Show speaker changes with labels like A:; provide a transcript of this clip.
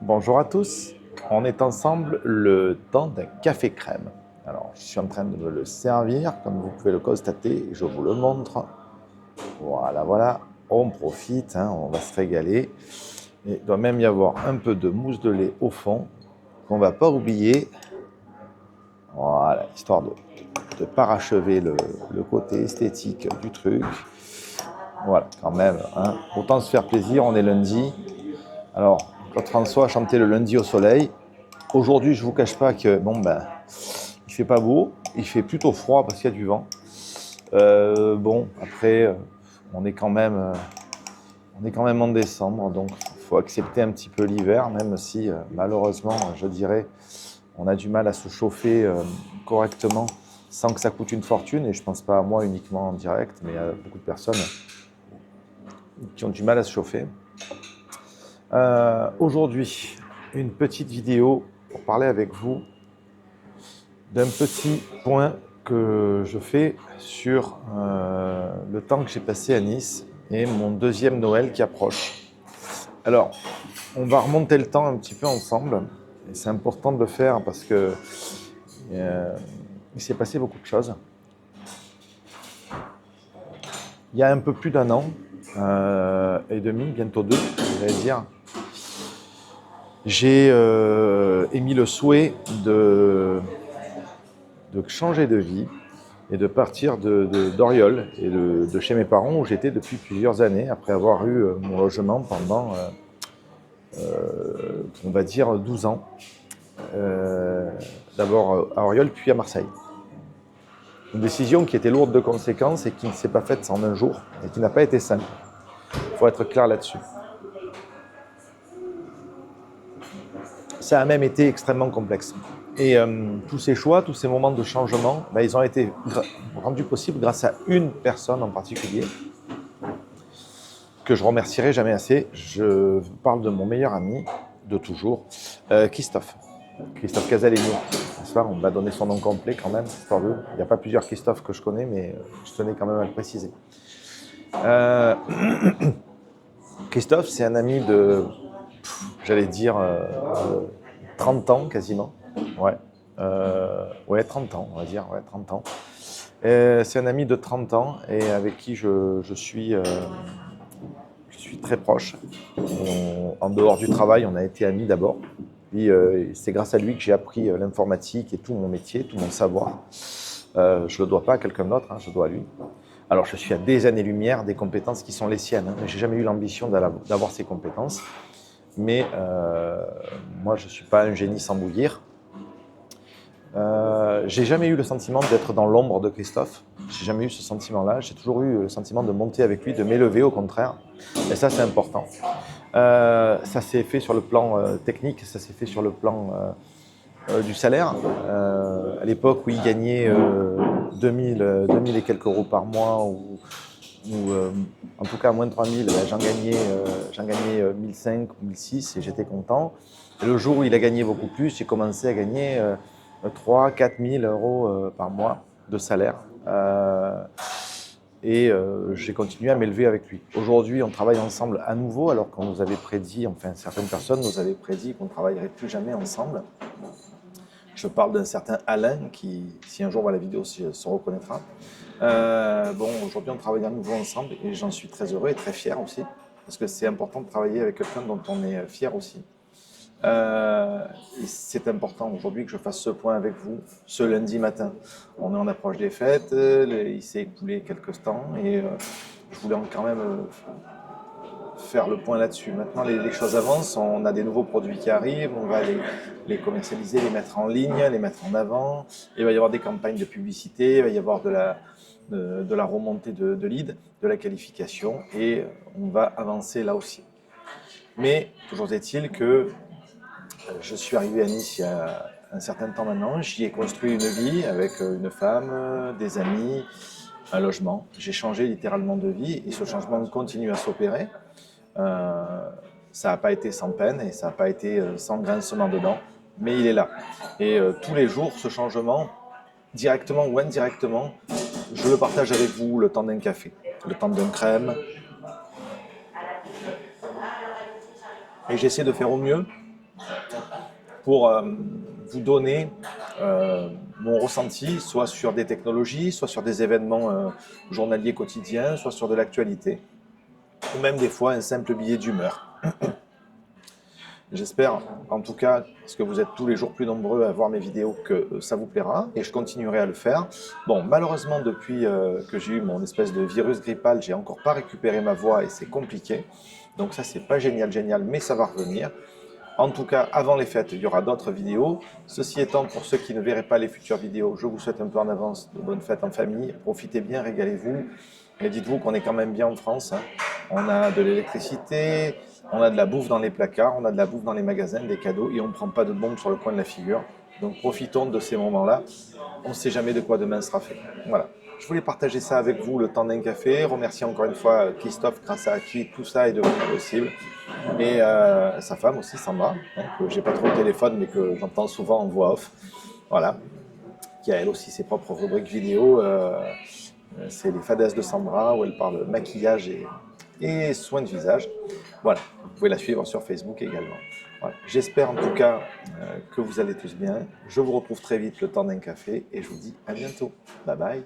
A: Bonjour à tous, on est ensemble le temps d'un café crème. Alors, je suis en train de me le servir, comme vous pouvez le constater, je vous le montre. Voilà, voilà, on profite, hein, on va se régaler. Et il doit même y avoir un peu de mousse de lait au fond, qu'on ne va pas oublier. Voilà, histoire de parachever le côté esthétique du truc. Voilà, quand même, hein. Autant se faire plaisir, on est lundi. Alors, Claude François a chanté le lundi au soleil. Aujourd'hui, je ne vous cache pas que il fait pas beau, il fait plutôt froid parce qu'il y a du vent. Après, on est quand même, en décembre, donc il faut accepter un petit peu l'hiver, même si malheureusement, je dirais, on a du mal à se chauffer correctement sans que ça coûte une fortune. Et je ne pense pas à moi uniquement en direct, mais à beaucoup de personnes qui ont du mal à se chauffer. Aujourd'hui, une petite vidéo pour parler avec vous d'un petit point que je fais sur le temps que j'ai passé à Nice et mon deuxième Noël qui approche. Alors, on va remonter le temps un petit peu ensemble, et c'est important de le faire parce que il s'est passé beaucoup de choses. Il y a un peu plus d'un an et demi, bientôt deux, je vais dire, j'ai émis le souhait de changer de vie et de partir d'Oriol et de chez mes parents où j'étais depuis plusieurs années, après avoir eu mon logement pendant, on va dire, 12 ans. D'abord à Oriol, puis à Marseille. Une décision qui était lourde de conséquences et qui ne s'est pas faite en un jour et qui n'a pas été simple. Il faut être clair là-dessus. Ça a même été extrêmement complexe. Et tous ces choix, tous ces moments de changement, ils ont été rendus possibles grâce à une personne en particulier, que je remercierai jamais assez. Je parle de mon meilleur ami de toujours, Christophe Casaleno. On m'a donné son nom complet quand même, histoire de. Il n'y a pas plusieurs Christophe que je connais, mais je tenais quand même à le préciser. Christophe, c'est un ami de, j'allais dire, 30 ans quasiment. Ouais, 30 ans, on va dire, ouais, 30 ans. C'est un ami de 30 ans et avec qui je suis très proche. En dehors du travail, on a été amis d'abord. Puis c'est grâce à lui que j'ai appris l'informatique et tout mon métier, tout mon savoir. Je ne le dois pas à quelqu'un d'autre, hein, je le dois à lui. Alors je suis à des années-lumière des compétences qui sont les siennes. Hein. Je n'ai jamais eu l'ambition d'avoir ces compétences. Mais moi, je ne suis pas un génie sans bouillir. J'ai jamais eu le sentiment d'être dans l'ombre de Christophe. J'ai jamais eu ce sentiment-là. J'ai toujours eu le sentiment de monter avec lui, de m'élever au contraire. Et ça, c'est important. Ça s'est fait sur le plan technique, ça s'est fait sur le plan du salaire. À l'époque où il gagnait 2000 et quelques euros par mois, ou en tout cas moins de 3000, j'en gagnais 1005 ou 1006 et j'étais content. Et le jour où il a gagné beaucoup plus, j'ai commencé à gagner 3 4 000 euros par mois de salaire. Et j'ai continué à m'élever avec lui. Aujourd'hui, on travaille ensemble à nouveau, alors qu'on nous avait prédit, enfin certaines personnes nous avaient prédit qu'on ne travaillerait plus jamais ensemble. Je parle d'un certain Alain qui, si un jour voit la vidéo, se reconnaîtra. Aujourd'hui, on travaille à nouveau ensemble et j'en suis très heureux et très fier aussi, parce que c'est important de travailler avec quelqu'un dont on est fier aussi. Et c'est important aujourd'hui que je fasse ce point avec vous ce lundi matin. On est en approche des fêtes, il s'est écoulé quelques temps et je voulais quand même faire le point là-dessus. Maintenant, les choses avancent, on a des nouveaux produits qui arrivent, on va les commercialiser, les mettre en ligne, les mettre en avant. Il va y avoir des campagnes de publicité, il va y avoir de la remontée de leads, de la qualification et on va avancer là aussi. Mais toujours est-il que je suis arrivé à Nice il y a un certain temps maintenant. J'y ai construit une vie avec une femme, des amis, un logement. J'ai changé littéralement de vie et ce changement continue à s'opérer. Ça n'a pas été sans peine et ça n'a pas été sans grincement de dents, mais il est là. Et tous les jours, ce changement, directement ou indirectement, je le partage avec vous le temps d'un café, le temps d'une crème. Et j'essaie de faire au mieux pour vous donner mon ressenti, soit sur des technologies, soit sur des événements journaliers quotidiens, soit sur de l'actualité, ou même des fois un simple billet d'humeur. J'espère, en tout cas, parce que vous êtes tous les jours plus nombreux à voir mes vidéos, que ça vous plaira et je continuerai à le faire. Bon, malheureusement, depuis que j'ai eu mon espèce de virus grippal, j'ai encore pas récupéré ma voix et c'est compliqué. Donc ça, c'est pas génial, génial, mais ça va revenir. En tout cas, avant les fêtes, il y aura d'autres vidéos. Ceci étant, pour ceux qui ne verraient pas les futures vidéos, je vous souhaite un peu en avance de bonnes fêtes en famille. Profitez bien, régalez-vous. Et dites-vous qu'on est quand même bien en France, hein. On a de l'électricité, on a de la bouffe dans les placards, on a de la bouffe dans les magasins, des cadeaux, et on ne prend pas de bombes sur le coin de la figure. Donc profitons de ces moments-là. On ne sait jamais de quoi demain sera fait. Voilà. Je voulais partager ça avec vous le temps d'un café. Remercier encore une fois Christophe, grâce à qui tout ça est devenu possible. Et sa femme aussi, Sandra, hein, que j'ai pas trop au téléphone, mais que j'entends souvent en voix off. Voilà. Qui a elle aussi ses propres rubriques vidéo. C'est les fadaises de Sandra, où elle parle maquillage et soins de visage. Voilà. Vous pouvez la suivre sur Facebook également. Voilà. J'espère en tout cas que vous allez tous bien. Je vous retrouve très vite le temps d'un café et je vous dis à bientôt. Bye bye.